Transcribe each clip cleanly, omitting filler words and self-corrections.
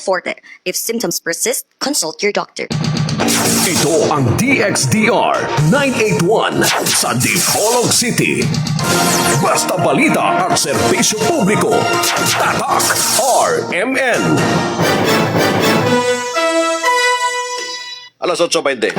Forte. If symptoms persist, consult your doctor. Ito ang DXDR 981 sa Dipolog City. Basta balita at serbisyo publiko. Tatak RMN. Alas 8:20.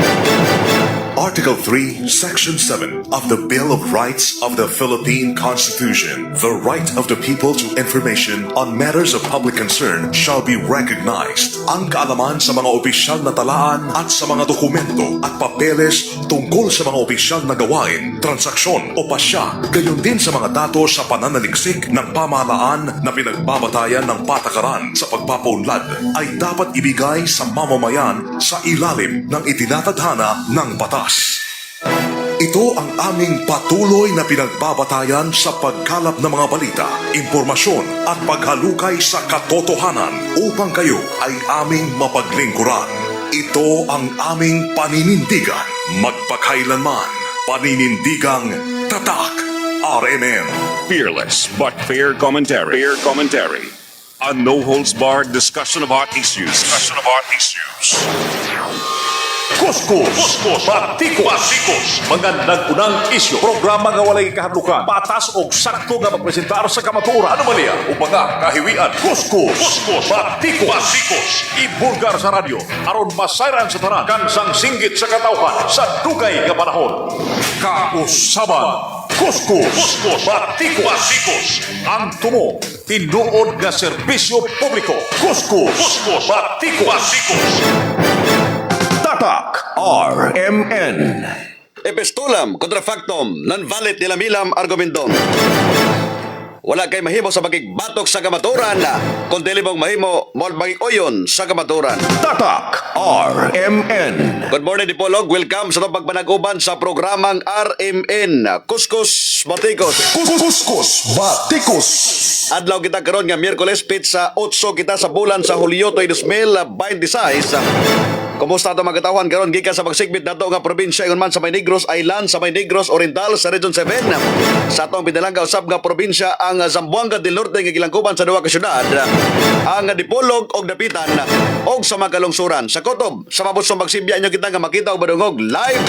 Article 3, Section 7 of the Bill of Rights of the Philippine Constitution. The right of the people to information on matters of public concern shall be recognized. Ang kaalaman sa mga opisyal na talaan at sa mga dokumento at papeles tungkol sa mga opisyal na gawain, transaksyon o pasya, gayon din sa mga datos sa pananaliksik ng pamahalaan na pinagbabatayan ng patakaran sa pagpapaunlad ay dapat ibigay sa mamamayan sa ilalim ng itinatadhana ng batas. Ito ang aming patuloy na pinagbabatayan sa pagkalap ng mga balita, impormasyon at paghalukay sa katotohanan upang kayo ay aming mapaglingkuran. Ito ang aming paninindigan, magpakailanman, paninindigang Tatak RMN. Fearless but fair commentary. Fair commentary. A no-holds-barred discussion of hot issues. Discussion of hot issues. Kuskus, Batikos, magandang unang isyu. Programa nga walay kahadlukan, patas o sakto nga magpresentar sa kamaturan. Anomalya, upaga, kahiwian. Kuskus, Batikos, ibulgar sa radyo, aron masayran sa tanan, kansang singgit sa katauhan, sa dugay nga panahon. Kausaban, Kuskus, Batikos, ang tumo, tinuod nga serbisyo publiko. Kuskus, Batikos. Tatak RMN. Epistulam kontra factum, non-valid nilamilam argumentum. Wala kay mahimo sa magigbatok sa kamaturan, kung dili mong mahimo mo magigoyon sa kamaturan. Tatak RMN. Good morning, Dipolog. Welcome sa itong pagpanag-uban sa programang RMN. Kuskus, Batikos. Kuskus Batikos. Adlaw kita karon nga Miyerkules, pizza 8 kita sa bulan sa Hulyo 2026. Kumusta ito mga katawan karon gikan sa pagsigbit nato nga probinsya ingon man sa May Negros Island, sa May Negros Oriental sa Region 7. Sa atong pinalangga usab nga probinsya ang Zamboanga del Norte nga gilangkuban sa duha ka syudad, ang Dipolog og Dapitan og sa mga kalungsuran. Sa kutob sa mabusong pagsibya inyo kita nga makita og madungog live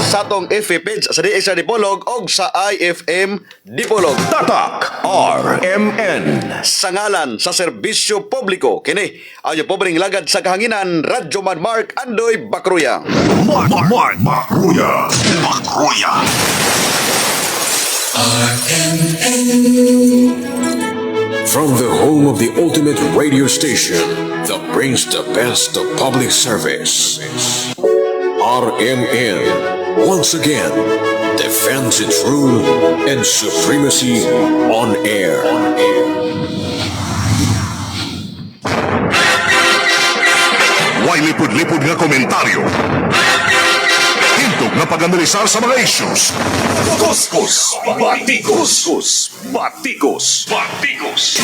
sa atong FB page sa DX Dipolog og sa IFM Dipolog. Tatak RMN. Sa ngalan sa serbisyo publiko kini ang pobreng lagad sa kahanginan, Radyo Man Mark Andoy Bakruya. Mark Bakruya. Bakruya. From the home of the ultimate radio station that brings the best of public service, RMN once again defends its rule and supremacy on air. Way lipod-lipod nga komentaryo. Hintog nga pag-analisar sa mga issues. Kuskus, Batikos.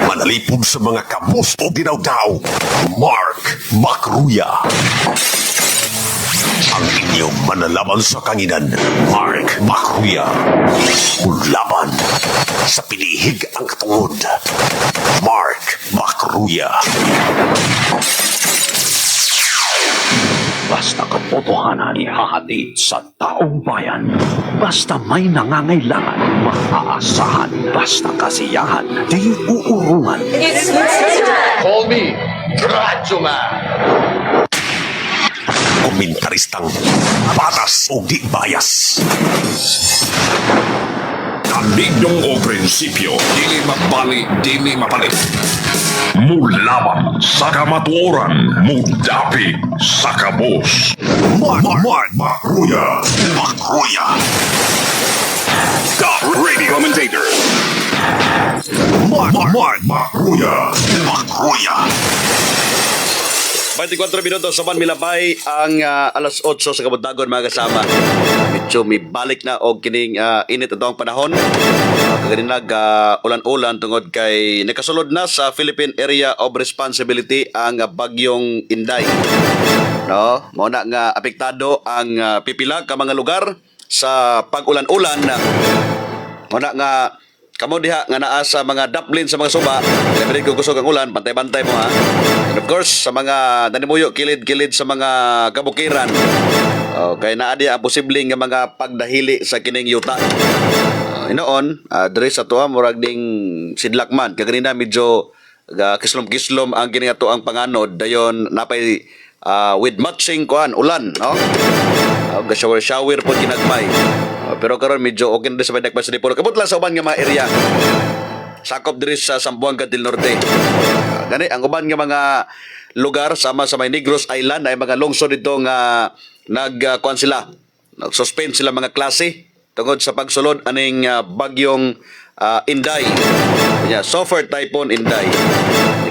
Manalipod sa mga kamus o dinawdaw. Mark Bakruya. Ang inyong manalaban sa kanginan, Mark Bakruya. Laban sa pinihig ang katungod, Mark Bakruya. Basta katotohanan ihahatid sa taong bayan. Basta may nangangailangan, maaasahan. Basta kasiyahan, di uurungan. Call me Radyo Man. Komentaristang patas o di bias. Kaninyong o prinsipyo, dili mabali, dili mapalit. Mulaban sa kamatuoran, mudapig sa kabos. Mark Bakruya. Bakruya. Top radio commentator. Mark Bakruya. Bakruya. 24 minutos sa Milabay ang alas 8 sa kabuntagon mga kasama. Medyo may balik na og kining init ito ang panahon. Kaganinag ulan-ulan tungod kay nakasulod na sa Philippine Area of Responsibility ang bagyong Inday. No, mao na nga apektado ang pipila ka mga lugar sa pag-ulan-ulan. Mao na nga kamo diha nga naa sa mga daplin sa mga suba, labi ko kusog ang ulan, bantay-bantay mo ha. And of course, sa mga nanimuyo kilid-kilid sa mga kabukiran, kay naa diha ang posibleng nga mga pagdahili sa kining yuta. Inoon, diri sa tuwa murag ding sidlakman, kay kanina medyo kislom-kislom ang kini ato ang panganod, dayon napay with matching kuan ulan, no? Shower po ginagmay. Pero karon medyo okay na sa Badakpan sa Dipolo. Kabot lang sa uban nga mga area. Sakop diri sa Zamboanga del Norte. Gani ang uban nga mga lugar sama sa may Negros Island ay mga lungsod dito nga nagkuan sila. Nag-suspend sila mga klase tungod sa pagsulod aning bagyong Inday. Yeah, Sofer Typhoon Inday.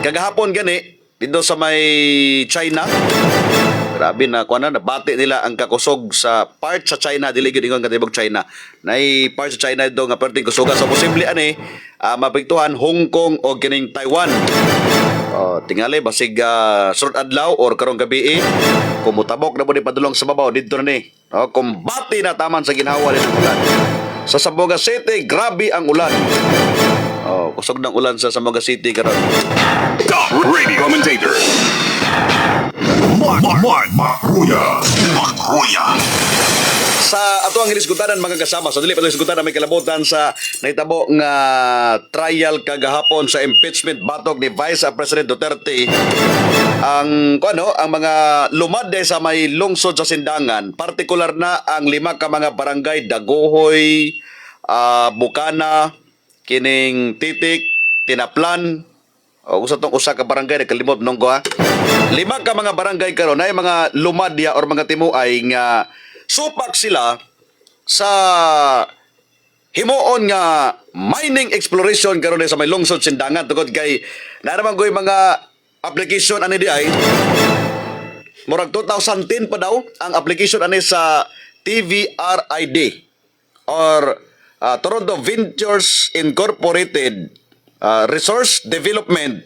Kagahapon gani dito sa may China. Grabe na kuan na nabati nila ang kakusog sa part sa China, dili gyud ingon katibog China. Nay part sa China do nga perting kusuga, so posible ani mapektuhan Hong Kong o kining Taiwan. Tingali basig sunod adlaw or karong gabi kumutabok na mo ni padulong sa babaw didto na ni. Kumbati na taman sa ginhawa ni ng ulan. Sa Zamboanga City, grabe ang ulan. Kusog ng ulan sa Zamboanga City karon. Top radio commentator. Mark Ruya. Sa ato ang inisgutanan mga kasama, sa dili pa inisgutanan may kalabutan sa nahitabo nga trial kagahapon sa impeachment batok ni Vice President Duterte. Ang ang mga lumade sa may lungsod sa Sindangan, partikular na ang 5 ka mga barangay Dagohoy, Bukana, kining Titik, Tinaplan, usa tong usa ka barangay nakalimot nunggo ha. 5 ka mga barangay karon ay mga lumadya or mga timuay nga supak sila sa himuon nga mining exploration karon sa may lungsod Sindangan tungod kay naramang koy mga application ani di ay murag 2010 pa daw ang application ani sa TVRID or Toronto Ventures Incorporated Resource Development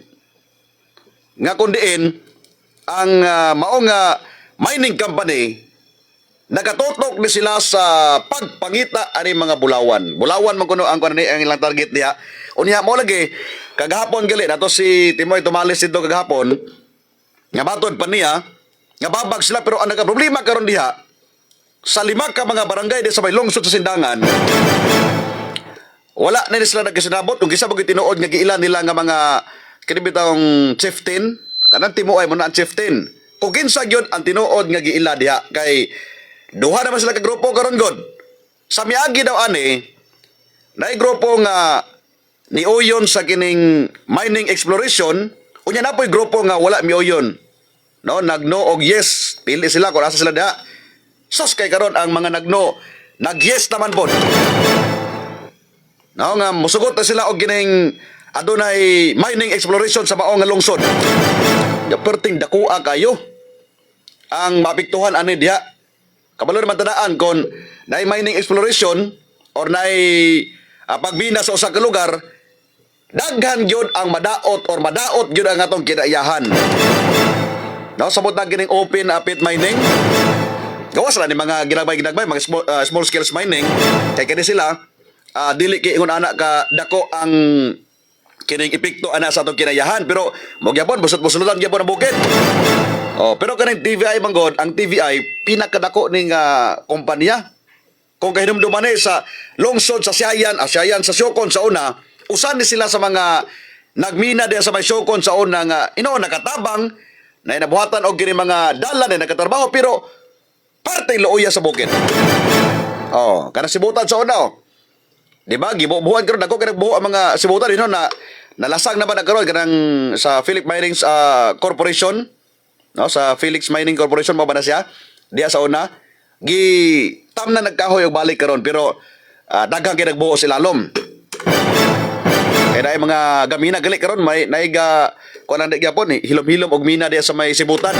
nga kundiin ang mao nga mining company nagatutok ni sila sa pagpangita ani mga bulawan. Bulawan man kuno ang kuno ang ilang target diha. Unya mo lagi kagahapon gali nato si Timoy Tumales dito kagahapon nga batod pa niya nga babag sila pero ang nagka-problema karon diha sa 5 ka mga barangay di sa may lungsod sa Sindangan. Wala na sila nagkasinabot kung gisa bagay tinuod nga giilan nila nga mga kinibitang chieftain kanang timuay mo na ang chieftain kung kinsa gyud ang tinuod nga giila diha kay duha naman sila ka grupo karon god sa miagi daw ani nay grupo nga niuyon sa kining mining exploration unya napoy grupo nga wala miuyon no nagno og yes pili sila kung asa sila diha sus kay karon ang mga nagno nag-yes naman pod. No nga musugot na sila og gining adunay mining exploration sa maong nga lungsod. Perting dakuha kayo ang mapiktuhan ani diha. Kabalo naman tadaan kon naay mining exploration or naay pagbina sa usa ka lugar, daghan gyud ang madaot or madaot gyud ang atong kinaiyahan. No, sabot na gining open pit mining. Gawas ra ni mga ginagmay mga small scale mining kay kani sila dili kay ingon ana ka dako ang kining epekto ana sa atong kinayahan pero mo gyapon busot-busotan gyapon ang bukid. Pero kaning TVI manggod, ang TVI pinakadako ning kompanya. Kung kahinumduman sa lungsod sa Siayan sa Siokon sa una, usan ni sila sa mga nagmina diya sa may Siokon sa una nga nakatabang na inabuhatan og kini mga dalan na nakatrabaho pero parte looya sa bukid. Kana sibutan sa una Di ba? Gibubuhan karon dako kay nagbuo ang mga sibutan dinho na nalasang na ba na karon kanang sa Philip Mining Corporation, no? Sa Felix Mining Corporation mo ba na siya? Diya sa una tam na nagkahoy og balik karon pero daghang kay nagbuo sila lom. Kaya dahil mga gamina gali karon may naiga kuan na gyapon hilom-hilom og mina diya sa may sibutan.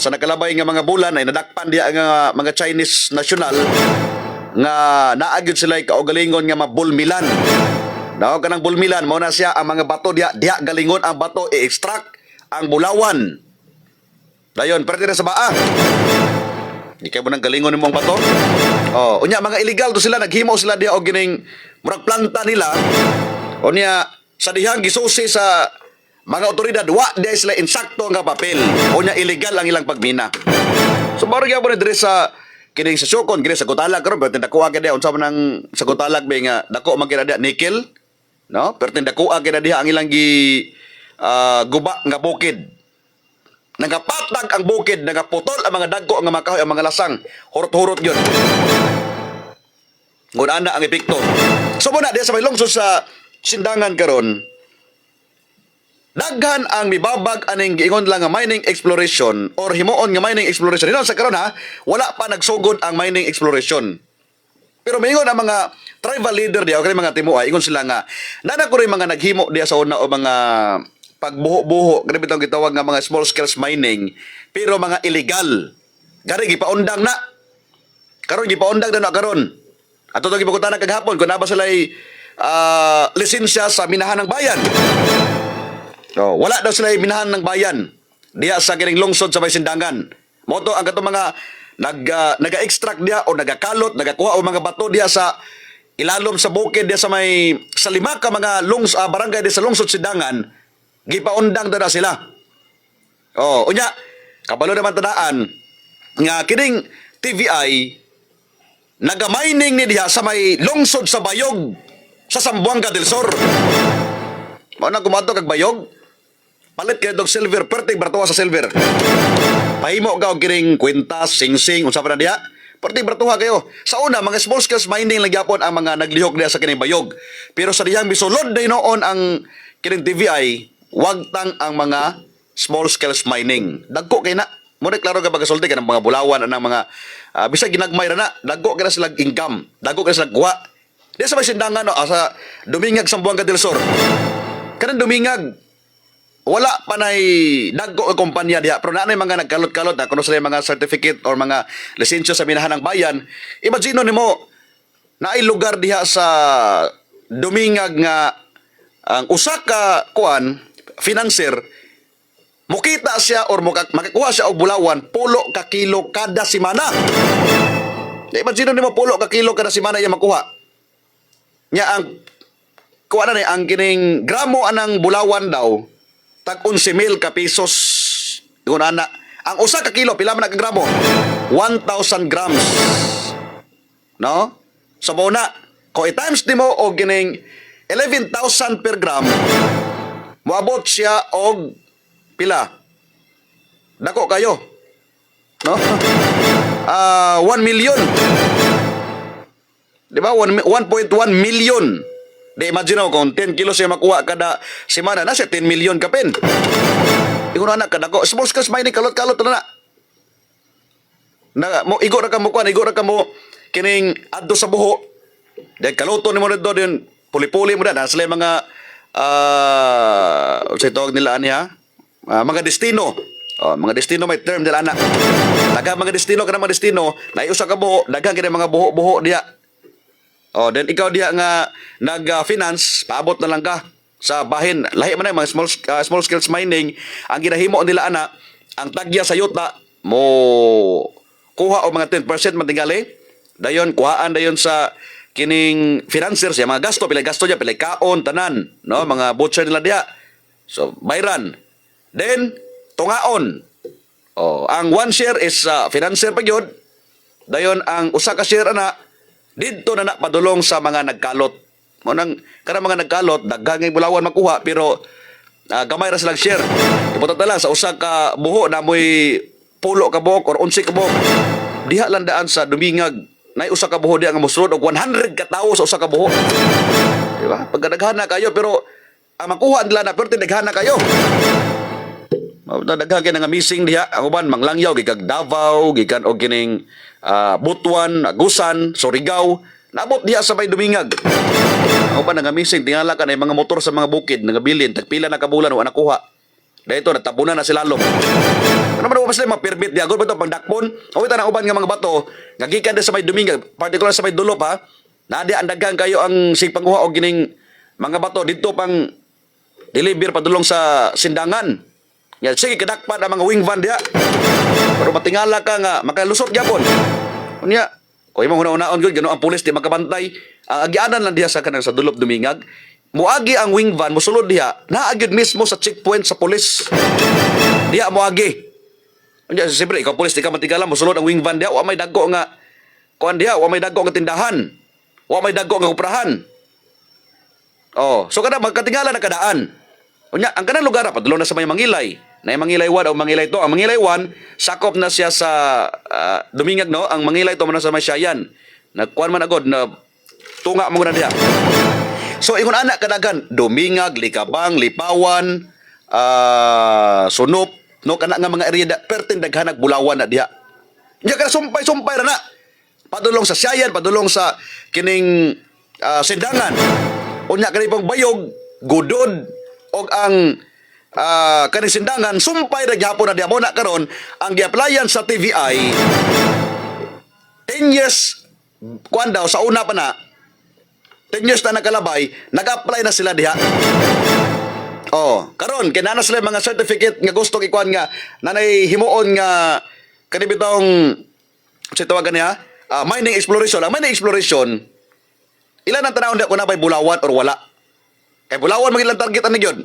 Sa nakalabay nga mga bulan ay nadakpan diya nga mga Chinese national nga naagyod sila kaugalingon nga mabulmilan. No, kanang bulmilan mo na siya ang mga bato diya galingon ang bato i-extract ang bulawan. Dayon pwede na sa baa. Di kay mo nang galingon imong bato. Unya mga illegal to sila naghimo sila diya og gining murag planta nila o niya sa dihang gisusi sa mga otoridad wa di sila insakto nga papel o niya illegal ang ilang pagmina. So mao gyud ni diri sa kining sa Sukon kini sa Gutalak karon pero tindakuha gyud unsa man ang sa Gutalak ba nga dako man gyud nickel, no? Pero tindakuha gyud diha ang ilang guba nga bukid. Nagapatag ang bukid, nagaputol ang mga dagko, ang mga kahoy, ang mga lasang. Hurot-hurot yun. Ngun ana ang epekto. So muna, diya sa may lungsod sa Sindangan karon, daghan ang mibabag aning giingon lang nga mining exploration or himuon nga mining exploration. Dito sa karon ha, wala pa nagsugod ang mining exploration. Pero maingon ang mga tribal leader diya, o kaya mga timuay, ingon sila nga, nana ko rin mga naghimo diya sa una o mga pagbuho-buho, ganun bitong gitawag nga mga small scale mining, pero mga illegal. Gari, gipaundang na. Karon gipaundang na karon. Ato itong gipakutan na kaghapon, kung naba sila lisensya sa minahan ng bayan. So, wala daw sila minahan ng bayan. Diya sa kining lungsod sa may Sindangan. Moto ang katong mga naga-extract diya o nagakalot, nagakuha o mga bato diya sa ilalom sa bukid diya sa lima ka mga barangay diya sa lungsod Sindangan. Gipaundang na sila. Oh, unya, kabalo naman tadaan nga kining TVI naga-mining ni diha sa may lungsod sa Bayog sa Zamboanga del Sur. Mao na kumadto kag Bayog. Palit kay dog silver, pertig bartuwa sa silver. Pahimo ka og kining kwintas, singsing, unsa pa na diha? Pertig bartuwa kayo. Sa una, mga small scale mining lang gyapon ang mga naglihok diha sa kining Bayog. Pero sa dihang bisulod day noon ang kining TVI, wag tang ang mga small scale mining. Dagko kay na. Muna klaro ka pagkasulti ka ng mga bulawan ng mga bisag ginagmay ra na. Dagko ka na sila income. Dagko ka na sila kuha. Di sa may Sindangan no, sa Dumingag Zamboanga del Sur. Kanang Dumingag wala pa nay dagko ang kumpanya diha pero naanay mga nagkalot-kalot na kuno sila mga certificate or mga lisensya sa minahan ng bayan. Imagine nimo naay lugar diha sa Dumingag nga ang usa ka kuan financier mukita siya or makakuha siya og bulawan pulo ka kilo kada semana. Imagine nimo pulo ka kilo kada semana iya makuha. Nya ang kuha na ni ang kining gramo anang bulawan daw tag 11,000 ka pesos. Ingon ana, ang usa ka kilo pila man ka gramo? 1,000 grams. No? Sa bona, ko i-times nimo og kining 11,000 per gram, moabot siya og pila? Dako kayo. No? 1 million. Di ba? 1.1 million. Di imagine mo kung 10 kilos siya makuha kada semana, na siya 10 million ka pen. Ingon anak ka dako. Small scale mining kalot-kalot na mo igo ra ka mo kuan, igo ra ka mo kining adto sa buho. Dahil kaluto ni mo dito din puli-puli mo na sila mga sa tawag nila niya mga destino. Mga destino may term nila anak. Daghang mga destino kana mga destino, na usa ka buho, daghang kini mga buho-buho diha. Then ikaw diha nga nag-finance, paabot na lang ka sa bahin. Lahi man ay mga small scale mining, ang ginahimo nila ana, ang tagya sa yuta mo kuha o mga 10% matingali. Dayon kuhaan dayon sa kining financiers, yung mga gasto, pila gasto niya, pila kaon, tanan, no? Mga butcher nila diya. So, bayran. Then, tungaon. Ang one share is financier pa yun. Dayon, ang usa ka share na, dito na padulong sa mga nagkalot. Kana mga nagkalot, daghang bulawan makuha, pero gamay ra silang share. Iputot na lang, sa usa ka buho na mo'y pulo ka buhok or 11 ka buhok. Diha lang daan sa Dumingag, na usa ka buho diya nga mosulod og 100 ka tawo sa usa ka buho. Di ba? Pagkadaghana kayo pero ang makuha nila na pero tindaghana kayo. Daghan kay nga missing diha. Ang uban manglangyaw gikag Davao, gikan og kining Butuan, Agusan, Surigao, nabot diha sa may Dumingag. Ang uban nga missing tingala ka na mga motor sa mga bukid nagabilin tagpila na kabulan o nakuha. Dahito natabunan na sila lom. Ano man sila mga permit di agol ba ito pagdakpon? O ito na uban nga mga bato, ngagikan din sa may Dumingag, particular sa may Dulop ha, na di andagan kayo ang sigpanguha o gining mga bato dito pang deliver padulong sa Sindangan. Yan, sige kadakpan ang mga wing van diha. Pero matingala ka nga, makalusot gyapon. Unya, kung imong una-unaon gud gano ang pulis di makabantay, ang agianan lang diha sa kanang sa Dulop Dumingag, muagi ang wing van mosulod diha, naagid mismo sa checkpoint sa pulis. Diha muagi. Unya siyempre ikaw pulis di ka matigalan mosulod ang wing van diha, wa may dagko nga kuan diha, wa may dagko nga tindahan. Wa may dagko nga uprahan. Oh, so kada magkatingala na kadaan. Unya, ang kanang lugar padulong na sa may Mangilay. Na Mangilay 1 o Mangilay 2. Ang Mangilay 1 sakop na siya sa Dumingag no. Ang Mangilay 2 man na sa may Siayan. Nagkuan man agod na tunga mo na diha. So ingon ana kadagan Dumingag, Likabang, Lipawan, Sunop, no kana nga mga area pertin daghanag bulawan na diha. Nya kana sumpay-sumpay ra na. Padulong sa Siayan, padulong sa kining Sindangan. Unya kani pang Bayog, Gudod og ang kaning Sindangan sumpay ra gyapon na diha mo na karon ang gi-applyan sa TVI 10 years kuan daw sa una pa na 10 years na nakalabay nag-apply na sila diha. Oh, karon kinana sila mga certificate nga gusto ikuan nga nanay himuon nga kani bitong sa tawagan niya mining exploration. Ang mining exploration ilan ang tanawon diha kung nabay bulawan or wala. Kay bulawan magilang target ani gyud.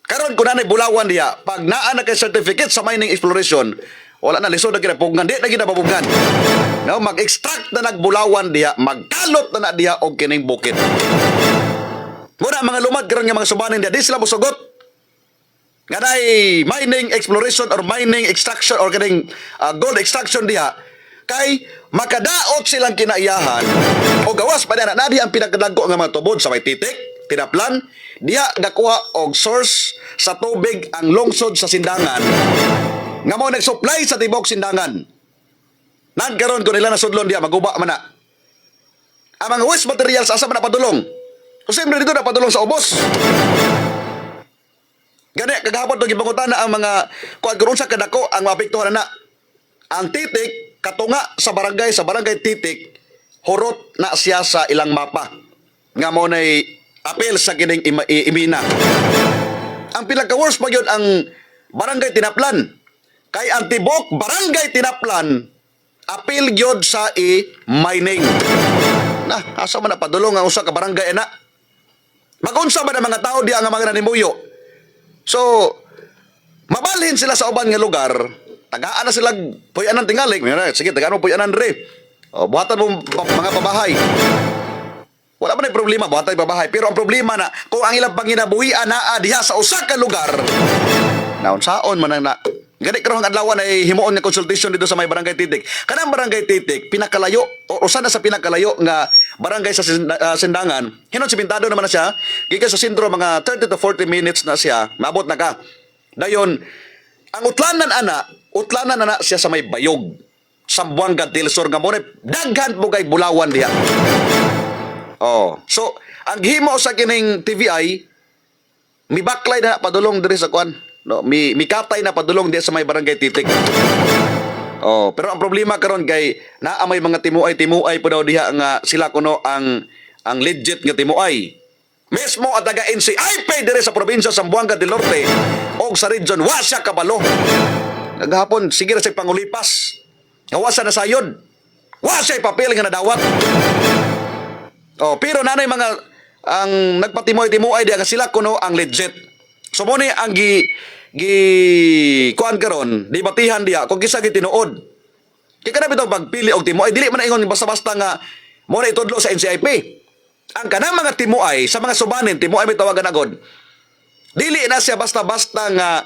Karon kun nanay bulawan diha, pag naa na kay certificate sa mining exploration, wala na lisod na kinapugnan, di na ginapabugnan. No, mag-extract na nagbulawan diha, magkalot na diha og kining bukid. Muna mga lumad karon nga mga subanin diha, di sila mosugot. Nga nay mining exploration or mining extraction or kining gold extraction diha, kay makadaot silang kinaiyahan o gawas pa na diha ang pinakadagko nga mga tubod sa may titik, tinaplan, diha gakuha og source sa tubig ang lungsod sa Sindangan nga mo nag-supply sa tibok Sindangan. Nan karon kun nila nasudlon diha maguba man na. Ang mga waste materials asa man napadulong? Kasi dito napadulong sa ubos. Gani kagahapon to gibangutan na ang mga kuan sa kadako ang maapektuhan na. Ang titik katunga sa barangay titik hurot na siya sa ilang mapa. Nga mo nay apel sa kining imina. Ang pinaka-worst pa yun ang barangay Tinaplan. Kay ang tibok barangay Tinaplan apel gyud sa mining. Na, asa man napadulong ang usa ka barangay na. Magunsa man ang mga tao diha nga mga nanimuyo. So, mabalhin sila sa uban nga lugar. Tagaan na sila puyanan tingali. Sige, tagaan mo puyanan re. O, buhatan mo mga pabahay. Wala man ay problema, buhatan yung pabahay. Pero ang problema na, kung ang ilang panginabuhian na diha sa usa ka lugar, naunsaon man ang na. Gani karong adlaw ay himuon nga consultation dito sa may barangay Titik. Kanang barangay Titik, pinakalayo, o usa na sa pinakalayo nga barangay sa Sindangan, hinon sibintado naman na siya, gikan sa sentro mga 30 to 40 minutes na siya, maabot na ka. Dayon, ang utlanan na siya sa may Bayog, Sambuanga del Sur nga mo daghan mo kay bulawan diha. Oh, so ang himo sa kining TVI mibaklay na padulong diri sa kwan. No, mikatay na padulong diha sa may barangay Titik. Oh, pero ang problema karon kay naa may mga timuay po daw diha nga sila kuno ang legit nga timuay. Mismo at taga NCIP dire sa probinsya sa Sambuanga del Norte o sa region wa siya kabalo. Naghapon sige ra sa pangulipas. Ngawasa na sayod. Wa siya papel nga nadawat. Oh, pero nanay mga ang nagpatimoy-timoy diha nga sila kuno ang legit. So mo ni ang kuan karon, debatihan diha kung kisa gitinuod. Kay kana bitaw pagpili og timoy dili man ingon basta-basta nga mo na itudlo sa NCIP. Ang kanang mga timuay sa mga subanin timuay may tawagan agod. Dili na siya basta-basta nga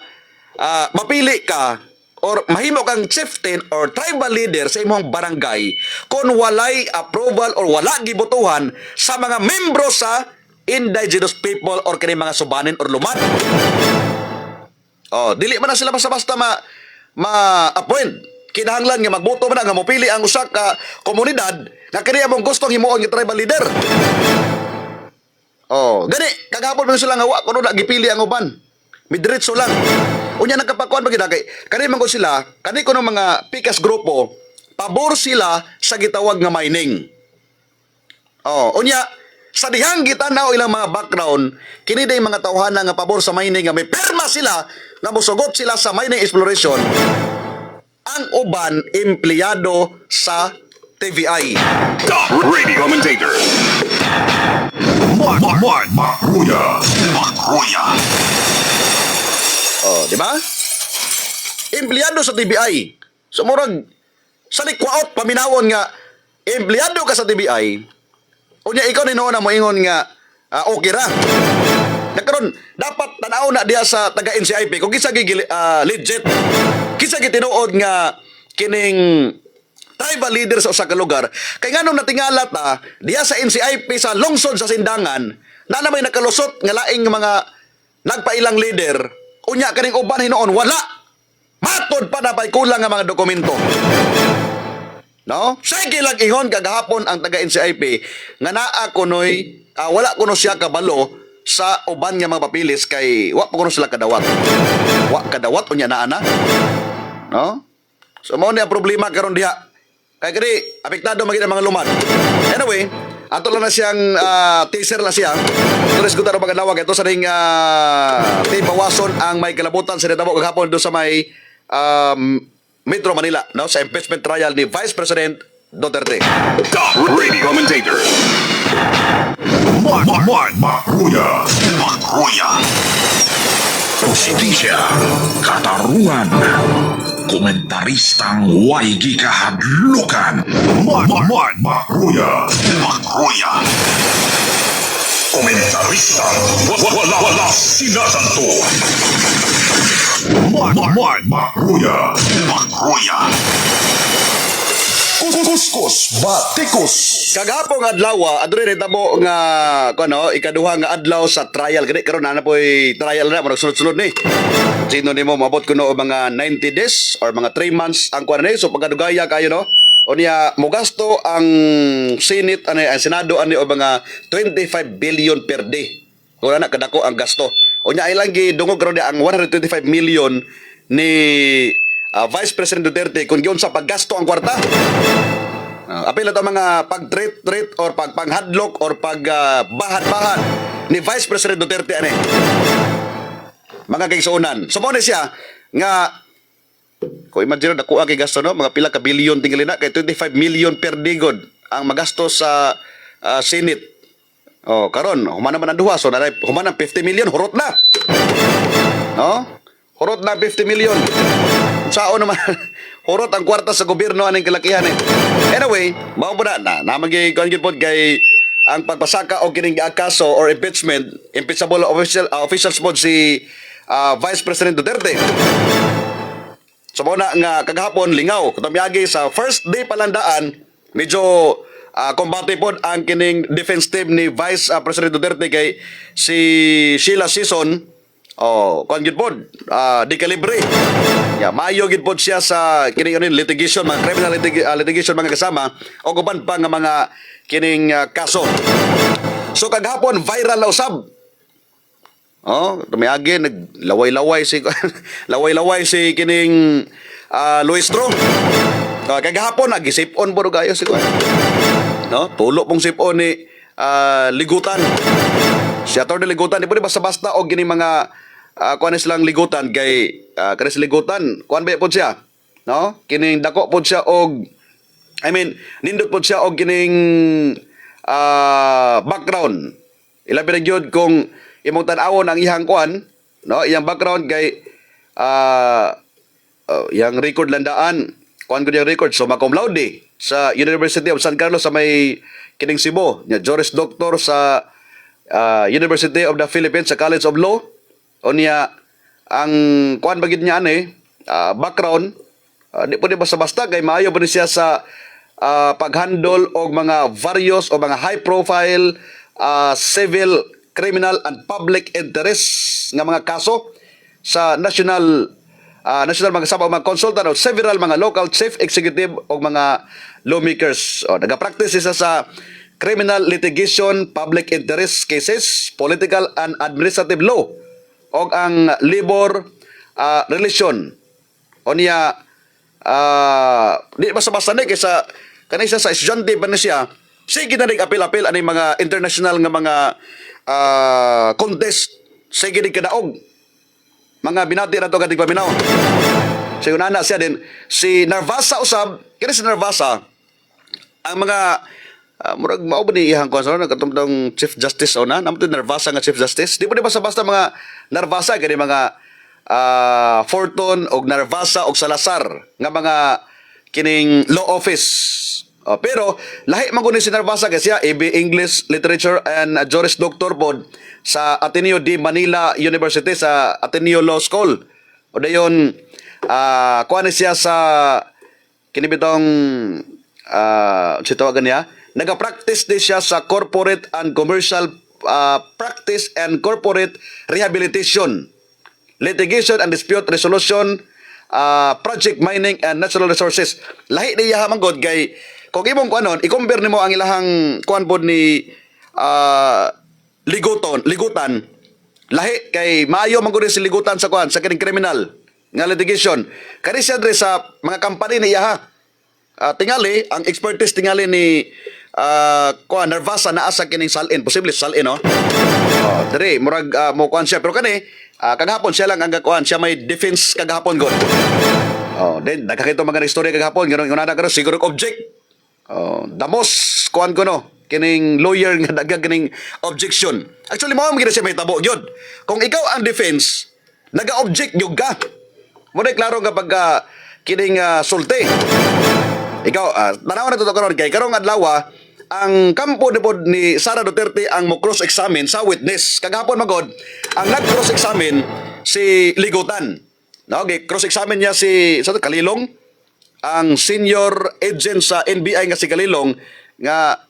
mapili ka or mahimo kang chieftain or tribal leader sa imong barangay kung walay approval or wala gibotohan sa mga membro sa indigenous people or kini mga subanin or lumad. Oh, dili man na sila basta-basta ma-appoint. Kinahanglan nga magboto man nga mopili ang usa ka komunidad nga kini among gustong himuon nga tribal leader. Oh, gani kagahapon man sila nga wa kuno na gipili ang uban. Midretso lang. Unya nagkapakuan bagid kay kani man ko sila, kani kuno mga pikas grupo, pabor sila sa gitawag nga mining. Oh, unya sa dihang gitanaw ilang mga background, kini day mga tawhana nga pabor sa mining nga may perma sila nga mosugot sila sa mining exploration. Ang uban empleyado sa TVI. Top radio commentator. Makruya. Makruya. Oh, di ba? Empleyado sa TBI. So murag sa likwaot paminawon nga empleyado ka sa TBI. Unya ikaw ni na mo ingon nga okay ra. Nagkaroon, dapat tanaw na diya sa taga-NCIP kung kisa legit, kisa gitinuod nga kining tribal leader sa usa ka lugar. Kay nganong natingala ta diya sa NCIP sa lungsod sa Sindangan na may nakalusot nga laing mga nagpailang leader. Unya kaning uban hinoon wala. Matod pa na pa'y kulang nga mga dokumento. No? Sige lang ingon kagahapon ang taga-NCIP nga naa kunoy wala kuno siya kabalo sa uban nga mga papilis kay wa pa kuno sila kadawat. Wa kadawat unya naa na. No? So mao ni ang problema karon diha. Kay kani apektado magid ang mga lumad. Anyway, ato lang na siyang teaser la siya. Tulis ko taro pagdawag ito sa ring team bawason ang may kalabutan sa Davao kagahapon do sa may Metro Manila, no, sa impeachment trial ni Vice President Duterte. The radio commentator. Makruya. Makruya. Hustisya, katarungan, komentaristang way gikahadlukan, Makruya. Makruya. komentaristang wala sinasanto. Makruya. Makruya. Kuskus batikos. Kagahapon nga adlaw, adre tabo nga kuno ikaduha nga adlaw sa trial gani karon na poy trial na murag sunod-sunod ni. Sino nimo mabot kuno og mga 90 days or mga 3 months ang kuno ni so pagkadugaya kayo no. Unya mo gasto ang Senate ang Senado ani og mga 25 billion per day. Kung na kadako ang gasto. Unya ilang gidungog karon ang 125 million ni Vice President Duterte kung giun sa paggasto ang kwarta. Apil ito mga pag-treat or pag-panghadlok or pag-bahad-bahad ni Vice President Duterte ani. Mga kaigsuonan. So mo siya nga kung imagine dako ang gasto no mga pila ka bilyon tingali na kay 25 million per day god ang magasto sa Senate. Oh, karon human naman ang duha so na human ang 50 million hurot na. No? Hurot na 50 million. Sao naman hurot ang kwarta sa gobyerno aning kalakihan eh. Anyway, mao po na namagi kon pod kay ang pagpasaka og kining kaso or impeachable officials pod si Vice President Duterte. So mo na nga kagahapon lingaw kutamyagi sa first day palandaan medyo kombate pod ang kining defense team ni Vice President Duterte kay si Sheila Sison. Oh, kon gid pod di kalibre. Ya, maayo gid pod siya sa kining litigation, mga criminal litigation mga kasama o uban pa nga mga kining kaso. So kagahapon viral na usab. Oh, tumiagi naglaway-laway si laway-laway si kining Luistro. Kagahapon nagisip-on puro gayo si no, pulo pong sip-on ni ligutan. Si Atty. Ligutan, di po basta-basta o gini mga kuan silang ligutan kay kanis ligutan kuan ba po siya no kining dako po siya og nindot po siya og kining background ilabi na gyud kung imong tan-awon ang ihang kuan no iyang background kay yang record landaan kuan gud yung record so cum laude sa University of San Carlos sa may kining Cebu nya Juris Doctor sa University of the Philippines sa College of Law. Unya ang kuan bagid niya ani background di po basta-basta kay maayo po siya sa paghandle og mga various o mga high profile civil, criminal and public interest nga mga kaso sa national mga kasama mga consultant o several mga local chief executive o mga lawmakers. Nagapractice siya sa criminal litigation, public interest cases, political and administrative law, o ang labor relation. O niya, di basta-basta na kaysa kanisa sa estudyante pa na siya, sige na apil-apil ang mga international nga mga contest, sige na kadaog. Mga binati na ito kating paminaw. So yun siya din, si Narvasa usab, kaya si Narvasa, ang mga murag mao ba ni iyang kuan sa katong Chief Justice o na namto nervasa nga Chief Justice di basta mga nervasa kani mga Fortune og Narvasa og Salazar nga mga kining law office. Pero lahi man guni si Narvasa kasi siya AB English Literature and Juris Doctor pod sa Ateneo de Manila University sa Ateneo Law School. O dayon kuan siya sa kinibitong si tawagan niya naga-practice din siya sa corporate and commercial practice and corporate rehabilitation, litigation and dispute resolution, project mining and natural resources. Lahi niya manggod kay kung imong kuanon i-compare nimo ang ilahang kuan pod ni ligutan lahi kay maayo manggod si ligutan sa kuan sa kining criminal nga litigation kani siya dre sa mga company niya tingali ang expertise tingali ni kuan Narvasa naa sa kining salin posible salin no dre murag mo kuan siya pero kani kagahapon siya lang ang kuan siya may defense kagahapon god then nakakita mga istorya kagahapon ganoon una karon siguro object damos kuan ko no kining lawyer nga daghang kining objection actually mao man siya may tabo gyud kung ikaw ang defense naga-object gyud ka mo na klaro kapag kining sulti ikaw tanaw na to karon kay karong adlaw ang kampo ni Sara Duterte ang mo cross-examine sa witness. Kagahapon magod, ang nag-cross-examine si Ligutan. No, okay, cross-examine niya si Kalilong, ang senior agent sa NBI nga si Kalilong nga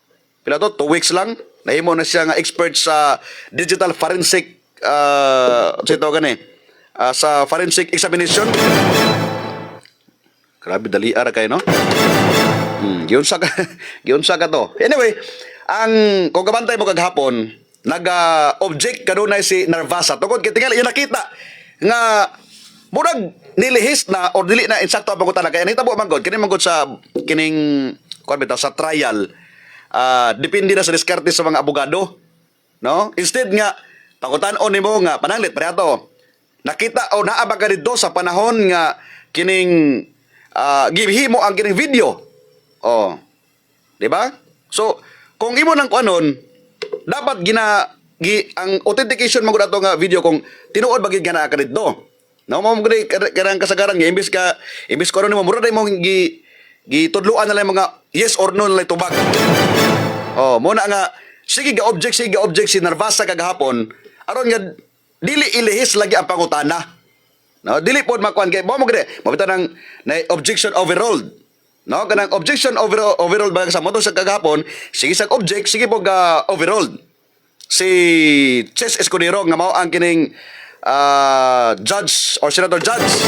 pila to 2 weeks lang nahimo na siya nga expert sa digital forensic sa forensic examination. Grabe dali ara kay no. Giunsa ka to. Anyway, kung kabantay mo kaghapon, nag-object kanunay si Narvasa. Tungkol kay tingali yung nakita nga murag nilihis na or dili na insakto ang pangutana kaya nitabo manggod kini manggod sa kining kuan bitaw sa trial. Depende na sa diskarte sa mga abogado, no? Instead nga pangutan-on nimo nga pananglit pre ato. Nakita o naa ba ka dito sa panahon nga kining gihimo ang kining video. Di ba? So, kung imo nang kuanon, dapat ang authentication mo ato nga video kung tinuod ba gid kana ka dito. No, mo gid karang kasagaran nga imbis ko nimo mura day mo gitudluan na lang mga yes or no na tubag. Mo na nga sige ga object si Narvasa kagahapon aron nga dili ilihis lagi ang pangutana. No, dili pod makuan kay mo gid mabita nang na objection overruled. No, kanang objection overall ba sa moto sa kagahapon, sige sa object, sige po overruled. Si Ches Escudero nga mao ang kining judge or senator judge.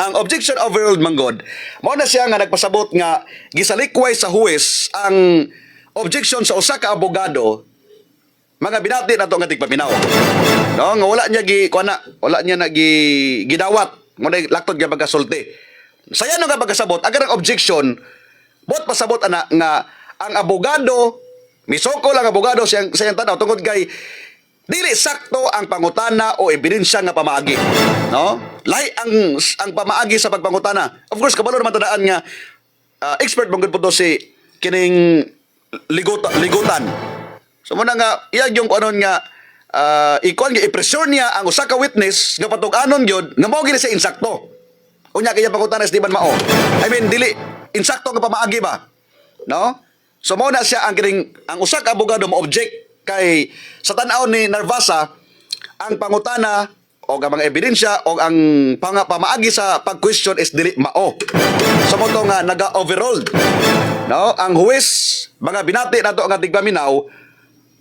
Ang objection overruled manggod, mao na siya nga nagpasabot nga gisalikway sa huwes ang objection sa usa ka abogado mga binati nato nga tigpaminaw. No, nga wala niya wala niya gidawat, mo na laktod nga pagkasulti. Saya nga pagkasabot, agar ang objection, bot pasabot ana nga ang abogado, misoko lang abogado siyang tanaw tungkol kay dili sakto ang pangutana o ebidensya nga pamaagi. No? Lahi ang pamaagi sa pagpangutana. Of course, kabalo naman tandaan nga expert mong po si kining ligutan. So muna nga, iyag yung kuanon nga i-pressure niya ang usa ka witness nga patug-anon gyud nga mao gid siya insakto. Unya kaya pangutanas di man mao. I mean dili insakto nga pamaagi ba? No? So mao na siya ang usa ka abogado mo object kay sa tan-aw ni Narvasa ang pangutana o ang mga ebidensya o ang pamaagi sa pag-question is dili mao. So mo to nga naga-overruled. No? Ang huwes mga binati nato nga tigpaminaw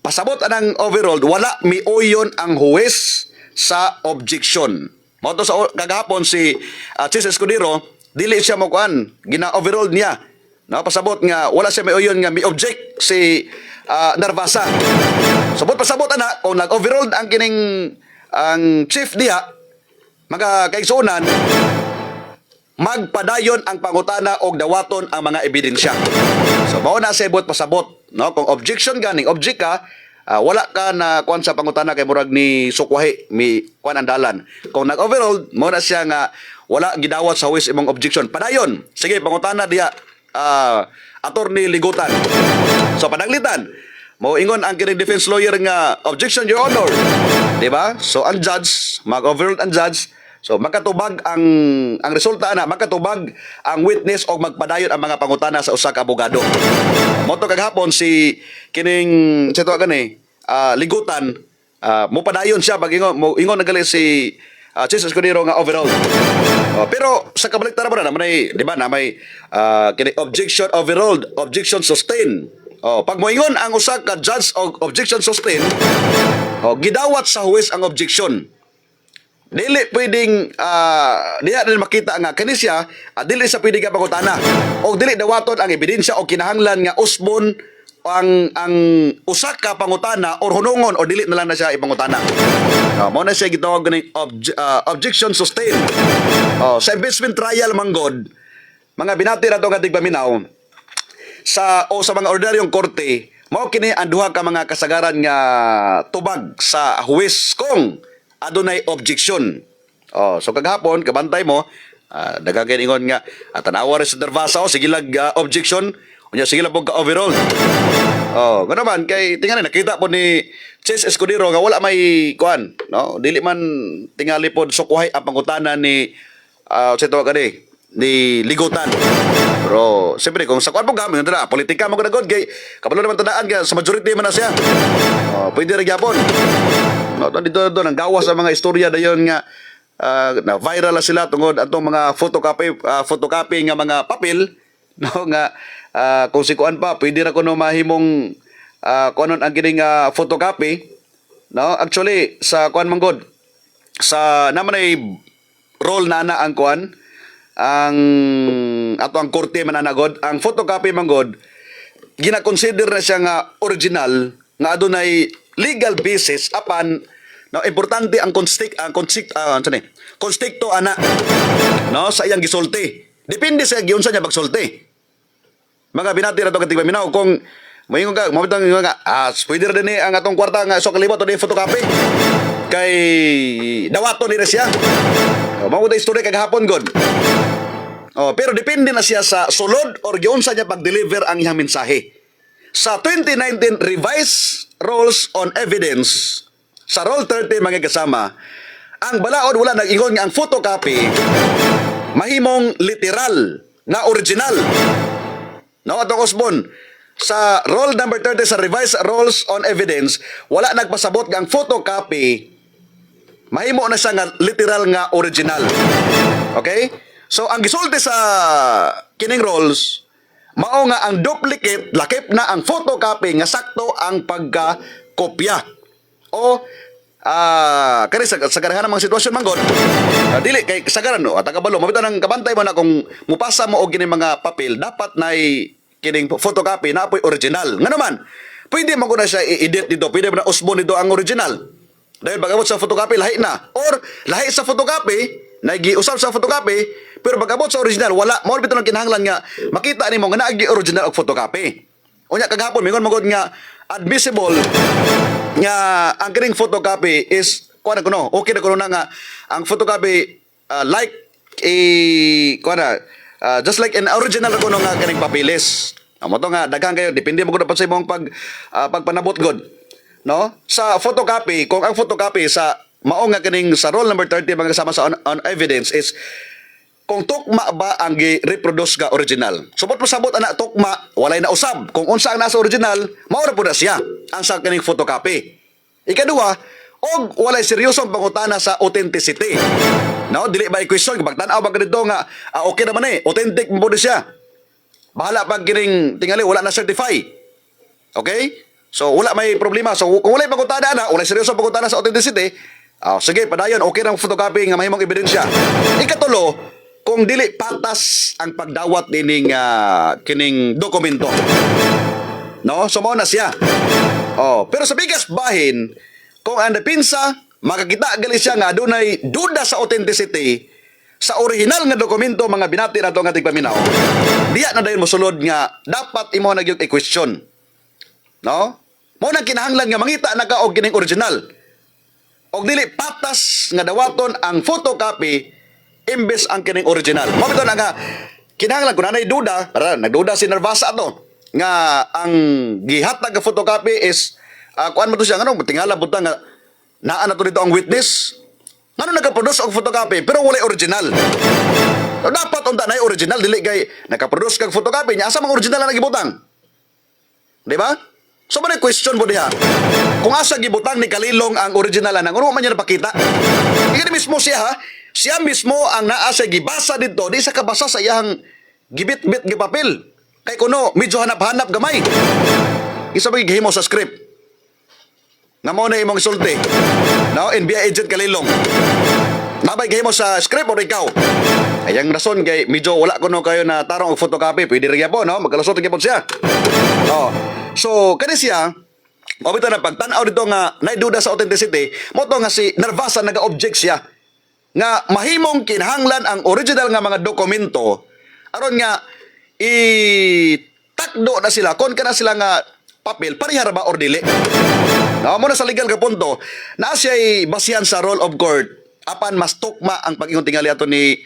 pasabot anang overruled wala miuyon ang huwes sa objection. Moto sa kagahapon si Ches Escudero, dili siya mo kuan, gina-overruled niya. No, pasabot nga wala siya may uyon nga mi-object si Narvasa. Sabot pasabot ana kung nag-overruled ang kining ang chief diha magakaigsunan magpadayon ang pangutana og dawaton ang mga ebidensya. So mao na sebot pasabot, no? Kung objection ganing object ka, wala ka na kuan sa pangutana kay murag ni sukwahi mi kuan andalan. Kung nag-overruled mo na siya nga wala gidawat sa huwes imong objection. Padayon. Sige pangutana diha attorney Ligutan. So panaglitan, mo ingon ang kining defense lawyer nga objection, Your Honor. Di ba? So ang judge, mag-overruled ang judge. So makatubag ang resulta ana, makatubag ang witness o magpadayon ang mga pangutana sa usa ka abogado. Moto kaghapon si kining sito gani Ligutan, mo padayon siya pag ingon nagali si Chis Escudero nga overall. Pero sa kabaliktaran mo na may, di ba, na may kini objection overruled, objection sustained. Pag moingon ang usa ka judge og objection sustained, gidawat sa huwes ang objection. Dili pwedeng diha na makita nga kani siya dili sa pwede ka pangutana o dili dawaton ang ebidensya o kinahanglan nga usbon ang usa ka pangutana or hunungon o dili na lang na siya ipangutana. Mo na siya gitawag ganing objection sustained. Sa impeachment trial manggod, mga binati na to nga tigpaminaw sa mga ordinaryong korte, mao kini ang duha ka mga kasagaran nga tubag sa huwes kung adunay objection. So kaghapon kabantay mo, daghang ingon nga tanawa rin sa Dervasa sige lag objection, unya sige lang pog overall. Nga naman kay tingali nakita po ni Chis Escudero nga wala may kuan, no? Dili man tingali pod sukuhay ang pangutana ni sito kani ni Ligutan. Pero siyempre kung sa kuan po gamit na politika mo gud kay kabalo naman tandaan nga sa majority man na siya. Pwede ra gyapon. Dito nang gawas sa mga istorya dayon nga na viral na sila tungod atong mga photocopy nga mga papel, no, nga kung si kuan pa pwede ra kuno mahimong kuanon ang kining photocopy, no. Actually sa kuan manggod sa naman ay role na ang kuan ang ato ang korte mananagod ang photocopy manggod gina-consider na siya nga original nga adunay legal basis apan no importante ang konstikto ana, no, sa iyang gisulti. Depende sa giunsa niya pagsulti. Mga binati ra to katig paminaw kung moingon ka mabitang nga pwede ra dinhi ang atong kwarta nga so kalibot ni photocopy kay dawato ni siya. Mao ta istorya kagahapon god. Pero depende na siya sa sulod or giunsa niya pag-deliver ang iyang mensahe. Sa 2019 Revised Rules on Evidence, sa Rule 30 mga kasama, ang balaod wala nag-ingon nga ang photocopy mahimong literal na original. No, atong usbon sa Rule number 30 sa Revised Rules on Evidence, wala nagpasabot nga ang photocopy mahimo na siya nga literal nga original. Okay? So ang gisulti sa kining rules mao nga ang duplicate lakip na ang photocopy nga sakto ang pagkakopya. O kani sa ganahan mga sitwasyon manggod dili kay kasagaran no tagabalo mabita nang kabantay mo na kung mupasa mo og kining mga papel dapat nay kining photocopy na apoy original. Nga naman pwede mo na siya i-edit dito, pwede mo na usbon dito ang original. Dahil pag-abot sa photocopy lahi na or lahi sa photocopy nagiusab sa photocopy pero pag-abot sa original wala mao bitaw nang kinahanglan nga makita nimo nga naagi original og photocopy. Unya kaghapon mingon magod nga admissible nga ang kining photocopy is kuan kuno okay na kuno na nga ang photocopy like just like an original kuno nga kining papeles. Amo to nga daghang kayo depende mo gud pa sa imong pagpanabot god, no, sa photocopy. Kung ang photocopy sa mao nga kining sa rule number 30 mga kasama sa on evidence is kung tukma ba ang gi-reproduce ga original. Subot pasabot ana tukma, walay na usab. Kung unsa ang nasa original, mao ra pud siya ang sa kining photocopy. Ikaduha, og walay seryosong pangutana sa authenticity. No, dili ba i-question pagtan-aw ba kadto nga okay naman authentic mo siya. Bahala pag kining tingali wala na certify. Okay? So wala may problema. So kung walay pangutana na, walay seryosong pangutana sa authenticity, sige, padayon okay nang photocopy nga mahimong ebidensya. Ikatulo, kung dili patas ang pagdawat dining kining dokumento. No, so mao na siya. Pero sa bigas bahin, kung ang depinsa makakita gali siya nga adunay duda sa authenticity sa original nga dokumento mga binati nato nga tigpaminaw. Diya na dayon mosulod nga dapat imo na gyud i-question. No? Mao nang kinahanglan nga mangita na ka og kining original. Og dili patas nga dawaton ang photocopy imbes ang kining original. Mabito na nga kinahanglan kung nanay duda, para nagduda si Narvasa to, nga ang gihatag nga photocopy is, kuan mo to siya, tingala butang nga, naan na to dito ang witness, ano nagka-produce og photocopy, pero wala original. So, dapat unta na original, dili kay nagka-produce kag photocopy niya, asa mga original na nagibutang? Di ba? So, man question mo diha, kung asa gibutang ni Kalilong ang original na, ano man niya napakita? Hindi mismo siya, ha? Siya mismo ang naa sa gibasa dito, di sa kabasa sa iyang gibit-bit gipapel. Kay kuno, medyo hanap-hanap gamay. Isa ba gihimo sa script? Nga mo na imong sulti. No? NBI agent Kalilong. Mabay gihimo sa script o ikaw? Ay, ang rason kay medyo wala kuno kayo na tarong og photocopy. Pwede rin po, no? Magkalusot rin po siya. Oh. So, kani siya, mabito na pagtanaw dito nga naiduda sa authenticity, mo to nga si Narvasa naga-object siya nga mahimong kinahanglan ang original nga mga dokumento aron nga itakdo na sila kon kana sila nga papel parihara ba or dili. No, mo na sa legal ka punto na siya basihan sa rule of court apan mas tukma ang pag-ingon tingali ato ni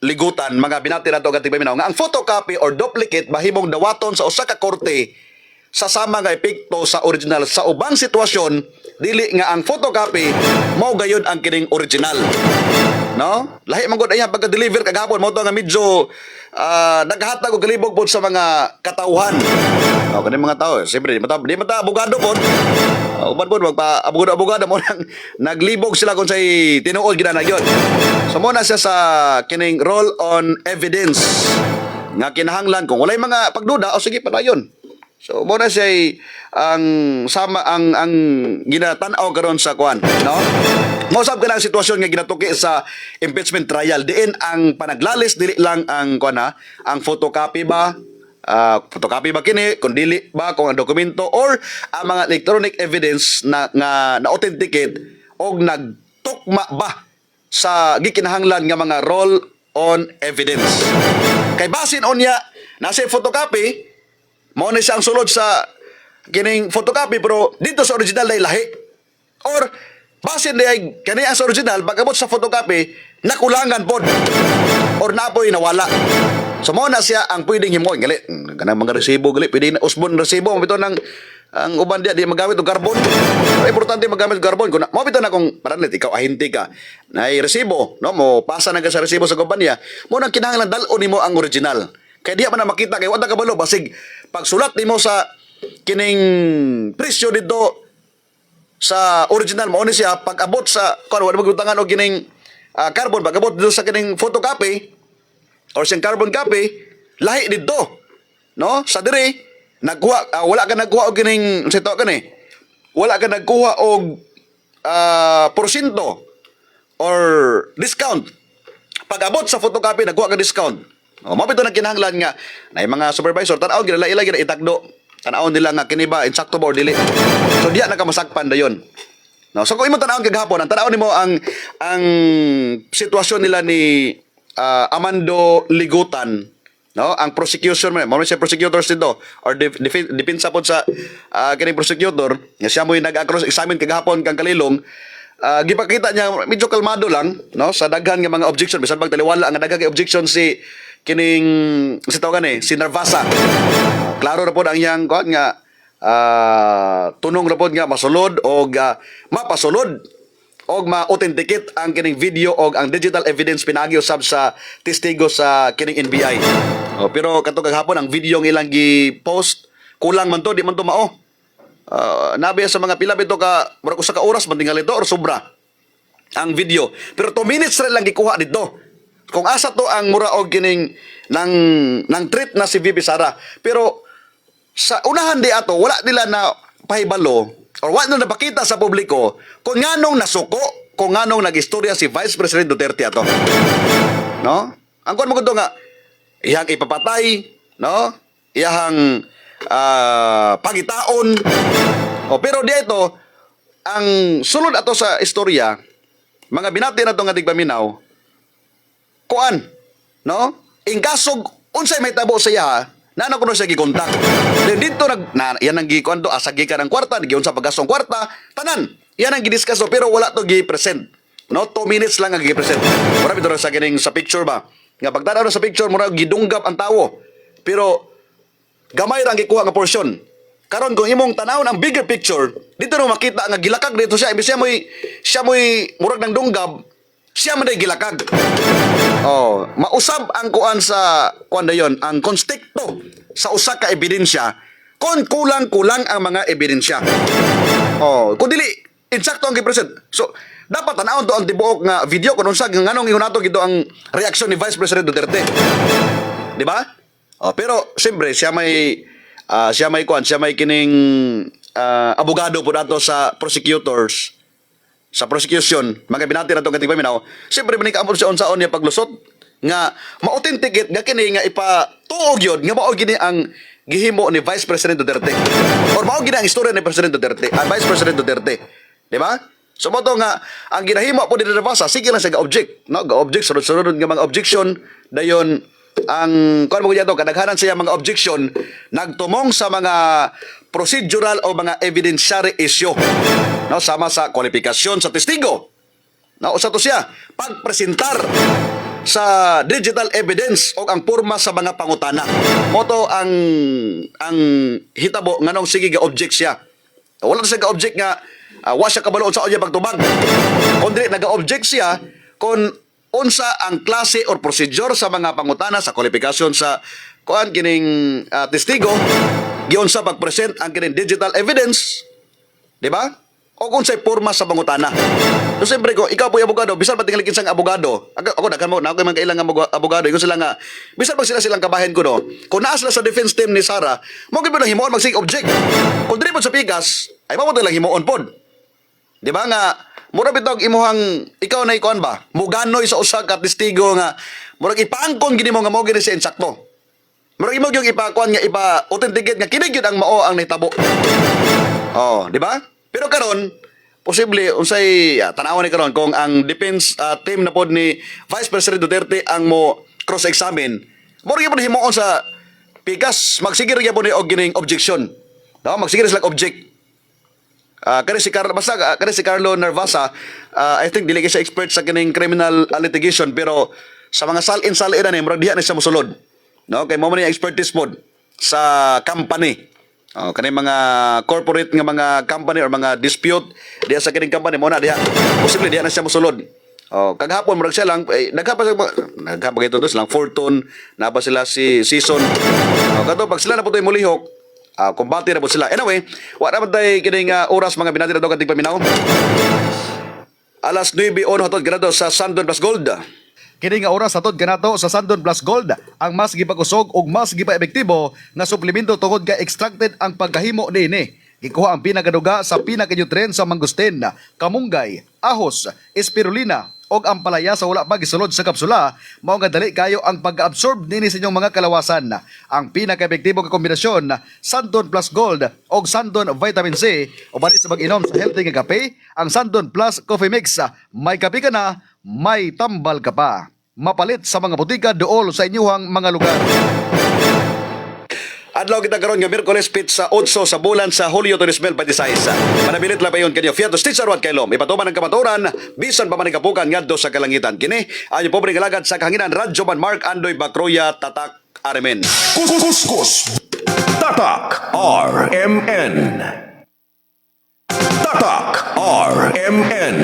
ligutan mga binati nato gatibay minaw nga ang photocopy or duplicate mahimong dawaton sa usa ka korte sa sama nga epekto sa original. Sa ubang sitwasyon, dili nga ang photocopy mao gayud ang kining original. No? Lahi man gud ayan pagka-deliver kagahapon mo to nga medyo naghatag og kalibog pod sa mga katauhan. No, kani mga tao, siyempre di mata abogado pod. Uban pod magpa abogado mo nang naglibog sila kung say tinuod gid na gyud. So mo na siya sa kining role on evidence nga kinahanglan kung walay mga pagduda o sige padayon. So mo na siya ang sama ang ginatan-aw karon sa kuan, no? Mausab ka na ang sitwasyon nga ginatuki sa impeachment trial. Diin ang panaglalis dili lang ang kuan ang photocopy ba? Photocopy ba kini kung dili ba kung ang dokumento or ang mga electronic evidence na authenticate og nagtukma ba sa gikinahanglan nga mga role on evidence. Kay basin unya nasa photocopy mao na siya ang sulod sa kining photocopy pero dito sa original ay lahi. Or basin day kani ang sa original pagabot sa photocopy nakulangan pod or napoy nawala. So mao na siya ang pwedeng himuon gali kanang mga resibo gali pwede na usbon resibo mo bitaw nang ang uban dia di magamit og carbon. Importante magamit og carbon kun mo bitaw na kung paranet ikaw ahente ka na resibo no mo pasa na ka sa resibo sa kompanya mo nang kinahanglan dal-on nimo ang original. Kaya di man na makita kay wala ka balo basig pagsulat nimo sa kining presyo dito sa original mo ni siya pag-abot sa kun wala magutangan og kining carbon pag-abot dito sa kining photocopy or siyang carbon copy lahi dito no sa dire nagkuha wala ka nagkuha og kining sito kani wala ka nagkuha og porsyento or discount pag-abot sa photocopy nagkuha ka discount. Mabito na kinahanglan nga na mga supervisor tanaw gila ila gila itakdo tanaw nila nga kini ba insakto ba or dili. So diya nakamasakpan dayon. No, so kung imo tanaw kagahapon ang tanaw nimo ang sitwasyon nila ni Amando Ligutan, no? Ang prosecution mo siya prosecutors dito or depensa pod sa kining prosecutor nga siya mo nag-cross examine kagahapon kang Kalilong. Gipakita niya medyo kalmado lang no sa daghan nga mga objection bisan pag taliwala ang daghan nga objection si kining si tawagan si Narvasa. Klaro ra pod ang iyang kuan nga tunong ra pod nga masulod og mapasulod og ma-authenticate ang kining video og ang digital evidence pinagi usab sa testigo sa kining NBI. Pero kadto kagahapon ang video ng ilang gi-post kulang man to di man to mao. Nabi sa mga pila bito ka murag usa ka oras man tingali to or sobra ang video pero 2 minutes ra lang gikuha dito kung asa to ang mura og kining nang treat na si VP Sara pero sa unahan di ato wala nila na pahibalo or wala na napakita sa publiko kung nganong nasuko kung nganong nagistorya si Vice President Duterte ato no ang kon mo nga iyang ipapatay no iyang pagitaon pero dito ang sulod ato sa istorya mga binati na to nga tigpaminaw kuan no ingkasog unsay may tabo sa iya nana kuno siya gikontak then dito yan ang gikuan do asagi ka ng kwarta giun sa paggastong kwarta tanan yan ang gidiscuss pero wala to gi-present no 2 minutes lang ang gi-present para bito sa kining sa picture ba Nga pagtanaw na sa picture mura gidunggap ang tawo. Pero gamay ra ang gikuha nga portion. Karon kung imong tanawon ang bigger picture, dito na makita nga gilakag dito siya. Ibig siya mo'y murag ng dunggab, siya man ay gilakag. Oh, mausab ang kuan sa kuan dayon, ang konstekto sa usa ka ebidensya kung kulang-kulang ang mga ebidensya. Oh, kung dili insakto ang gipresent. So, dapat tanawon to ang tibuok nga video kung unsa nganong ingon nato gito ang reaksyon ni Vice President Duterte. Di ba? Oh, pero siyempre siya may kining abogado po dato sa prosecutors sa prosecution, mga binati na itong kating paminaw, siyempre manikaambol siya unsaon niya paglusot nga ma-authenticate nga kini nga ipatuog yun nga mao gini ang gihimo ni Vice President Duterte or mao gini ang istorya ni President Duterte Vice President Duterte, di ba? So mo to nga ang ginahimo po dito nabasa, sige lang siya ga-object, no? Ga-object sunod-sunod nga mga objection dayon ang kuan mo to kadaghanan siya mga objection nagtumong sa mga procedural o mga evidentiary issue, no, sama sa kwalifikasyon sa testigo. No, usa to siya pagpresentar sa digital evidence o ang porma sa mga pangutana. Moto ang hitabo nganong sige ga object siya. Wala siya ga object nga wa siya kabalo sa unya pagtubag. Kundi naga-object siya kung unsa ang klase or procedure sa mga pangutana sa kwalifikasyon sa kuan kining testigo, giyon sa pag-present ang kining digital evidence, di ba? O kung sa'y porma sa pangutana. So siyempre ko, ikaw po yung abogado, bisan pa tingali kinsang abogado, ako daghan mo, na ako yung mga kailangan abogado, ikaw sila nga, bisan pag silang kabahin ko no, kung naa sila sa defense team ni Sarah, mo gid mo lang himuon mag-seek object. Kung dili mo sa pikas, ay mo lang himuon pod. Di ba nga, mura bitog imuhang ikaw na ikuan ba? Muganoy sa usa ka testigo nga murag ipaangkon gini mo nga mao gini siya insakto. Murag imo gyud ipakuan nga ipa-authenticate nga kini gyud ang mao ang nahitabo. Oh, di ba? Pero karon posible unsay tan-awon ni karon kung ang defense team na pod ni Vice President Duterte ang mo cross-examine. Murag gyud himuon sa pikas magsigir gyud ni og gining objection. No, magsigir sila object. Kani si Carlo Narvasa, I think dili siya expert sa kining criminal litigation pero sa mga salin ni murag diha na siya mosulod. No, kay mo man yung expertise mod sa company. Kani mga corporate nga mga company or mga dispute diha sa kining company mo na diha. Posible diha na siya mosulod. Kaghapon murag siya lang naghapon ito lang Fortune, na ba sila si Season. Kato pag sila na putoy mulihok, kumbati na po sila. Anyway, wala naman tayo kining oras mga binati na ito kating paminaw. Alas 9:01 hatod ganado sa Sandon Plus Gold. Kini nga oras hatod kanato sa Sandon Plus Gold, ang mas gipag-usog ug mas gipa-epektibo nga suplemento tungod ka extracted ang pagkahimo niini. Gikuha ang pinakaduga sa pinaka-nutrient sa mangustin, kamunggay, ahos, spirulina og ang palaya sa wala pa gisulod sa kapsula, mao nga dali kayo ang pag-absorb nini sa inyong mga kalawasan. Ang pinaka-epektibo nga kombinasyon, Sandon Plus Gold og Sandon Vitamin C, uban sa mag-inom sa healthy nga kape, ang Sandon Plus Coffee Mix. May kape ka na, may tambal ka pa. Mapalit sa mga butika dool sa inyuhang mga lugar. Adlaw kita karon nga Miyerkules sa 8 sa bulan sa Hulyo 2026. Manabilit lang pa yun kanyo Fiat Justicia Ruad Kailom. Ipatuman ang kamaturan bisan pa man kapukan ngadto sa kalangitan. Kini ang pobre galagad sa kahanginan Radyo Man Mark Andoy Bacroya Tatak Armen. Kuskus Tatak RMN. Tatak RMN.